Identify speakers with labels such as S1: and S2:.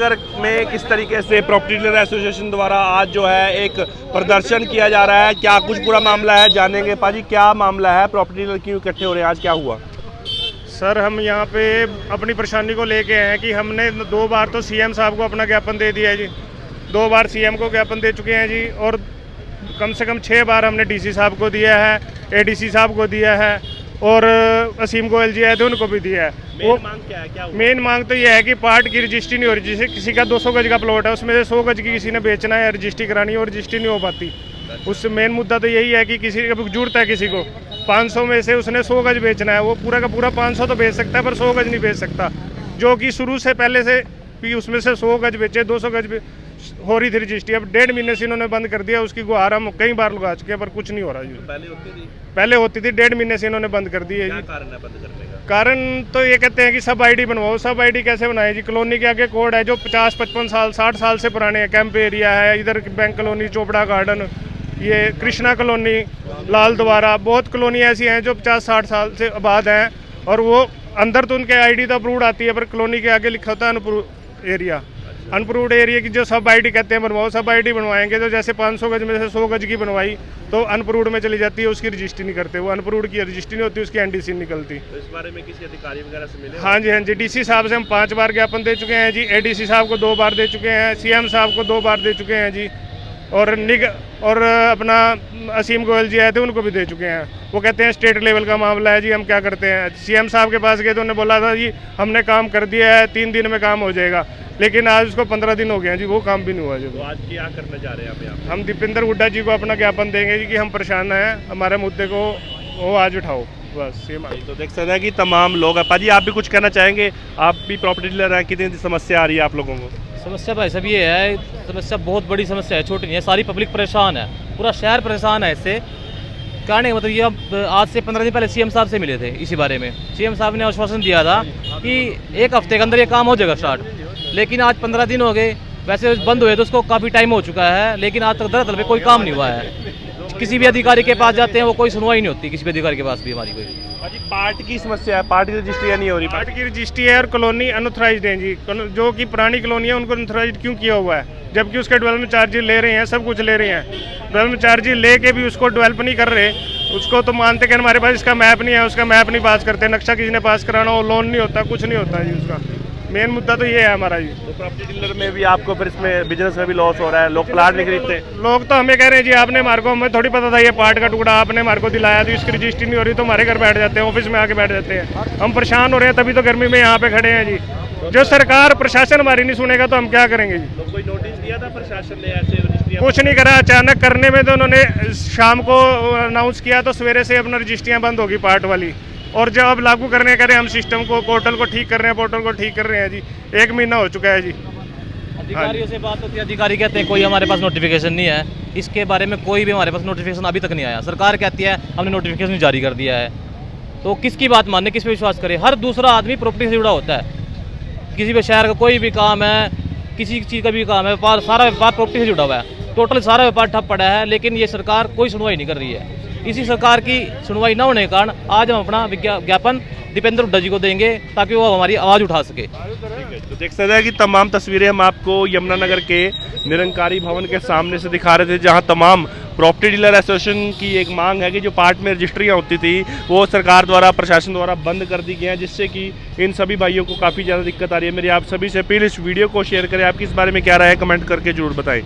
S1: नगर में किस तरीके से प्रॉपर्टी डीलर एसोसिएशन द्वारा आज जो है एक प्रदर्शन किया जा रहा है, क्या कुछ पूरा मामला है जानेंगे। पाजी क्या मामला है, प्रॉपर्टी डीलर क्यों इकट्ठे हो रहे हैं, आज क्या हुआ?
S2: सर हम यहाँ पे अपनी परेशानी को लेके आए हैं कि हमने 2 बार तो सीएम साहब को अपना ज्ञापन दे दिया है जी, 2 बार सीएम को ज्ञापन दे चुके हैं जी, और कम से कम 6 बार हमने डीसी साहब को दिया है, एडीसी साहब को दिया है, और असीम गोयल जी आए थे उनको भी दिया है। वो
S1: मांग क्या है, क्या हुआ?
S2: मेन मांग तो ये है कि पार्ट की रजिस्ट्री नहीं हो रही। जैसे किसी का 200 गज का प्लॉट है, उसमें से 100 गज की किसी ने बेचना है, रजिस्ट्री करानी है और रजिस्ट्री नहीं हो पाती। उससे मेन मुद्दा तो यही है कि किसी का जरूरत है, किसी को 500 में से उसने 100 गज बेचना है, वो पूरा का पूरा 500 तो बेच सकता है पर 100 गज नहीं बेच सकता, जो कि शुरू से पहले से भी उसमें से 100 गज बेचे, 200 गज हो रही थी रजिस्ट्री। अब 1.5 महीने से इन्होंने बंद कर दिया, उसकी गुहार हम कई बार लगा चुके हैं पर कुछ नहीं हो रहा जी। पहले होती थी, 1.5 महीने से इन्होंने बंद कर दी है जी।
S1: कारण है बंद करने का?
S2: कारण तो ये कहते हैं कि सब आईडी बनवाओ। सब आईडी कैसे बनाए जी? कॉलोनी के आगे कोड है जो 50-55 साल 60 साल से पुराने हैं। कैंप एरिया है, इधर बैंक कॉलोनी, चोपड़ा गार्डन, ये कृष्णा कॉलोनी, लाल द्वारा, बहुत कॉलोनी ऐसी हैं जो 50-60 साल से आबाद हैं, और वो अंदर तो उनके आईडी तो अप्रूव्ड आती है पर कॉलोनी के आगे लिखा होता है अनअप्रूव्ड एरिया। अनअप्रूव्ड एरिया की जो सब आईडी कहते हैं बनवाओ, सब आईडी बनवाएंगे तो जैसे 500 गज में से 100 गज की बनवाई तो अनअप्रूव्ड में चली जाती है, उसकी रजिस्ट्री नहीं करते। वो अनअप्रूव्ड की रजिस्ट्री नहीं होती, उसकी एनडीसी निकलती।
S1: तो इस बारे में किसी अधिकारी वगैरह से मिले?
S2: हाँ जी, डीसी साहब से हम 5 बार ज्ञापन दे चुके हैं जी, एडीसी साहब को 2 बार दे चुके हैं, सीएम साहब को 2 बार दे चुके हैं जी, और अपना असीम गोयल जी आए थे उनको भी दे चुके हैं। वो कहते हैं स्टेट लेवल का मामला है जी, हम क्या करते हैं। सीएम साहब के पास गए तो उन्होंने बोला था जी हमने काम कर दिया है, 3 दिन में काम हो जाएगा, लेकिन आज उसको 15 दिन हो गए हैं जी, वो काम भी नहीं हुआ जी।
S1: तो आज क्या करने जा रहे हैं आप?
S2: हम दीपेंद्र हुड्डा जी को अपना ज्ञापन देंगे जी कि हम परेशान हैं, हमारे मुद्दे को वो आज उठाओ, बस ये मांग।
S1: तो देख सकते हैं कि तमाम लोग हैं। पाजी आप भी कुछ कहना चाहेंगे? आप भी प्रॉपर्टी डीलर हैं, कितनी समस्या आ रही है आप लोगों को?
S3: समस्या भाई साहब ये है, समस्या बहुत बड़ी समस्या है, छोटी नहीं है। सारी पब्लिक परेशान है, पूरा शहर परेशान है इससे। कहने का मतलब ये, अब आज से 15 दिन पहले सीएम साहब से मिले थे इसी बारे में। सीएम साहब ने आश्वासन दिया था कि 1 हफ्ते के अंदर ये काम हो जाएगा स्टार्ट, लेकिन आज 15 दिन हो गए। वैसे बंद हुए तो उसको काफ़ी टाइम हो चुका है, लेकिन आज तक दरअसल पे कोई काम नहीं हुआ है। किसी भी अधिकारी के पास जाते हैं वो कोई सुनवाई नहीं होती, किसी भी अधिकारी के पास भी हमारी कोई।
S1: पाजी पार्ट की समस्या है, पार्ट की रजिस्ट्री नहीं हो रही।
S2: पार्ट की रजिस्ट्री है और कॉलोनी अनऑथराइज्ड है जी, जो कि पुरानी कॉलोनी है उनको अनऑथराइज्ड क्यों किया हुआ है, जबकि उसके डेवलपमेंट चार्जेस ले रहे हैं, सब कुछ ले रहे हैं। डेवलपमेंट चार्जेस लेके भी उसको डेवलप नहीं कर रहे, उसको तो मानते कि हमारे पास इसका मैप नहीं है, उसका मैप नहीं पास करते, नक्शा किसी ने पास कराना हो, लोन नहीं होता, कुछ नहीं होता जी। उसका मेन मुद्दा तो ये है हमारा जी।
S1: तो प्रॉपर्टी डीलर में भी आपको फिर इसमें बिजनेस में भी लॉस हो रहा है, लोग प्लाट नहीं खरीदते।
S2: लोग तो हमें कह रहे हैं जी आपने हमारे को, हमें थोड़ी पता था ये पार्ट का टुकड़ा आपने हमारे को दिलाया, तो इसकी रजिस्ट्री नहीं हो रही तो हमारे घर बैठ जाते हैं, ऑफिस में आके बैठ जाते हैं। हम परेशान हो रहे हैं, तभी तो गर्मी में यहाँ पे खड़े हैं जी। जो सरकार प्रशासन हमारी नहीं सुनेगा तो हम क्या करेंगे जी।
S1: तो कोई नोटिस दिया था प्रशासन ने ऐसे रजिस्ट्रियां?
S2: कुछ नहीं करा, अचानक करने में तो उन्होंने शाम को अनाउंस किया तो सवेरे से अपना रजिस्ट्रियाँ बंद होगी पार्ट वाली, और जब अब लागू करने करें हम सिस्टम को, पोर्टल को ठीक कर रहे हैं, पोर्टल को ठीक कर रहे हैं जी, 1 महीना हो चुका है जी।
S3: अधिकारियों से बात होती है, अधिकारी कहते हैं कोई हमारे पास नोटिफिकेशन नहीं है, इसके बारे में कोई भी हमारे पास नोटिफिकेशन अभी तक नहीं आया। सरकार कहती है हमने नोटिफिकेशन जारी कर दिया है, तो किसकी बात मानने, किस पे विश्वास करें? हर दूसरा आदमी प्रॉपर्टी से जुड़ा होता है, किसी भी शहर का कोई भी काम है, किसी चीज़ का भी काम है, व्यापार, सारा व्यापार प्रॉपर्टी से जुड़ा हुआ है। टोटल सारा व्यापार ठप पड़ा है, लेकिन ये सरकार कोई सुनवाई नहीं कर रही है। इसी सरकार की सुनवाई न होने के कारण आज हम अपना ज्ञापन दीपेंद्र हुड्डा जी को देंगे ताकि वो हमारी आवाज़ उठा सके।
S1: तो देख सकते हैं कि तमाम तस्वीरें हम आपको यमुनानगर के निरंकारी भवन के सामने से दिखा रहे थे, जहां तमाम प्रॉपर्टी डीलर एसोसिएशन की एक मांग है कि जो पार्ट में रजिस्ट्रियाँ होती थी वो सरकार द्वारा, प्रशासन द्वारा बंद कर दी गई हैं, जिससे कि इन सभी भाइयों को काफ़ी ज़्यादा दिक्कत आ रही है। मेरी आप सभी से अपील, इस वीडियो को शेयर करें। आपकी इस बारे में क्या राय है, कमेंट करके जरूर बताएं।